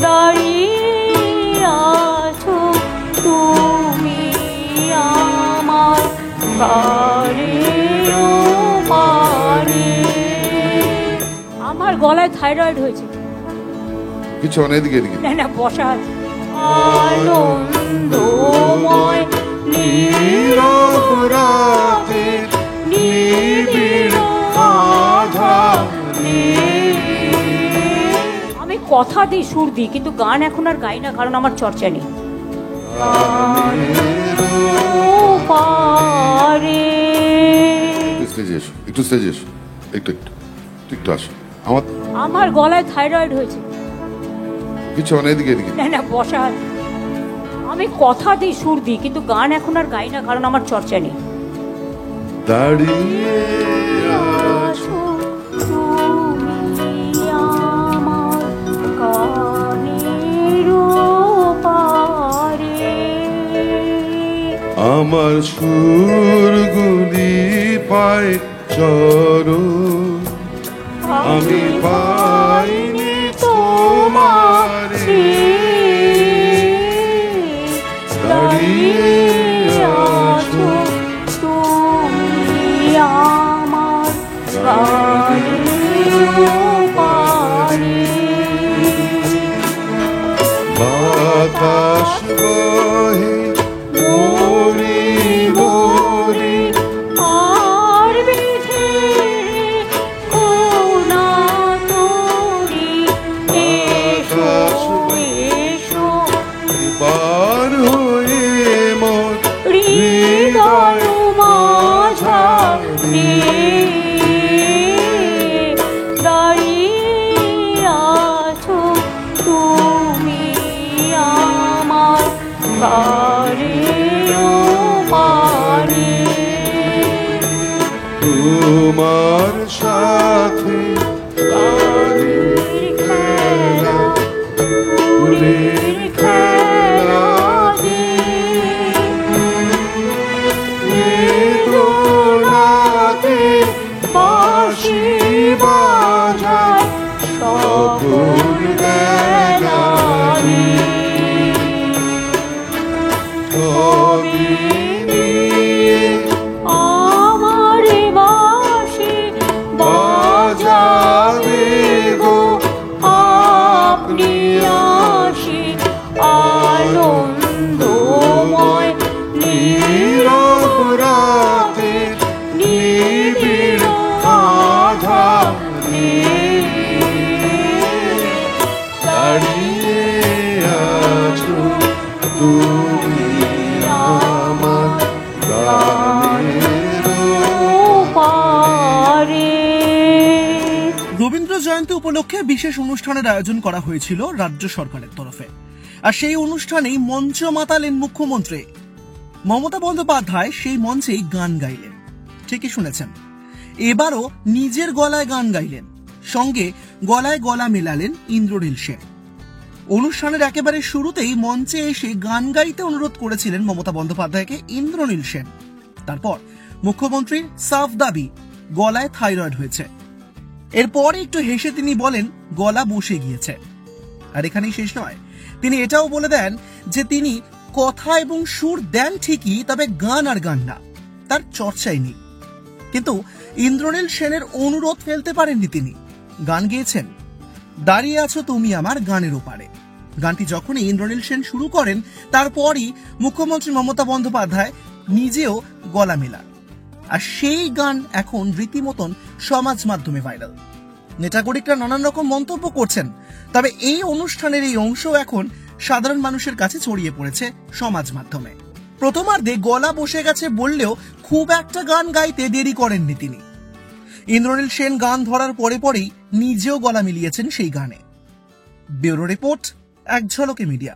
দাঁড়িয়ে আছো তুমি আমার গানের ওপারে। আমার গলায় থাইরয়েড হয়েছে। কিছু অনেক না না বসা আছে। আনন্দময় নীরব রাতের নিবিড় আধারে। আমি কথা দিই, সুর দিই, কিন্তু গান এখন আর গাই না, কারণ আমার চর্চা নেই। একটু স্টেজে এসো, একটু আসো। আমার গলায় থাইরয়েড হয়েছে। কিছু অনেক না না বসা আছে। আমি কথা দিই, সুর দিই, কিন্তু গান এখন আর গাই না, কারণ আমার চর্চা নেই। দাঁড়িয়ে আছো তুমি আমার গানের ওপারে। আমার সুরগুলি পায় চরণ, আমি পাইনি তোমারে। দাঁড়িয়ে আছো তুমি আমার গানের ওপারে। বাতাস বহে মরি মরি, আর বিধে কোনা তোরি। এসো এসো পার হয়ে মন হৃদয় মাঝারে। দাঁড়িয়ে আছো তুমি আমার গানের ওপারে। তোমার সাথে গানের খেলা, ফুলের খেলা যে বেদনাতে বাঁশি বাজায় সকল বেলা রে। তবে নিয়ে আমার বাঁশি বাজাবে গো আপনি আসি। আনন্দময় নীরব রাতের নিবিড় আধারে। দাঁড়িয়ে আছো তুমি আমার গানের ওপারে। রবীন্দ্র জয়ন্তী উপলক্ষে বিশেষ অনুষ্ঠানের আয়োজন করা হয়েছিল রাজ্য সরকারের তরফে। আর সেই অনুষ্ঠানেই মঞ্চ মাতালেন মুখ্যমন্ত্রী মমতা বন্দ্যোপাধ্যায়। সেই মঞ্চেই গান গাইলেন। ঠিকই শুনেছেন, এবারও নিজের গলায় গান গাইলেন, সঙ্গে গলায় গলা মেলালেন ইন্দ্রনীল সেন। অনুষ্ঠানের একেবারে শুরুতেই মঞ্চে এসে গান গাইতে অনুরোধ করেছিলেন মমতা বন্দ্যোপাধ্যায়কে ইন্দ্রনীল সেন। তারপর মুখ্যমন্ত্রীর সাফ দাবি গলায় থাইরয়েড হয়েছে। এরপর একটু হেসে তিনি বলেন গলা বসে গিয়েছে। আর এখানেই শেষ নয়, তিনি এটাও বলে দেন যে তিনি কথা এবং সুর দেন ঠিকই, তবে গান আর গান না, তার চর্চাই নেই। কিন্তু ইন্দ্রনীল সেনের অনুরোধ ফেলতে পারেননি তিনি, গান গেয়েছেন দাঁড়িয়ে আছো তুমি আমার গানের ওপারে। গানটি যখনই ইন্দ্রনীল সেন শুরু করেন, তারপরই মুখ্যমন্ত্রী মমতা বন্দ্যোপাধ্যায় নিজেও গলা মেলান। আর সেই গান এখন রীতিমতন সমাজ মাধ্যমে ভাইরাল। নেটাগরিকরা নানান রকম মন্তব্য করছেন, তবে এই অনুষ্ঠানের এই অংশ এখন সাধারণ মানুষের কাছে ছড়িয়ে পড়েছে সমাজ মাধ্যমে। প্রথমার্ধে গলা বসে গেছে বললেও খুব একটা গান গাইতে দেরি করেননি তিনি। ইন্দ্রনীল সেন গান ধরার পরে পরেই নিজেও গলা মিলিয়েছেন সেই গানে। ব্যুরো রিপোর্ট, এক ঝলকে মিডিয়া।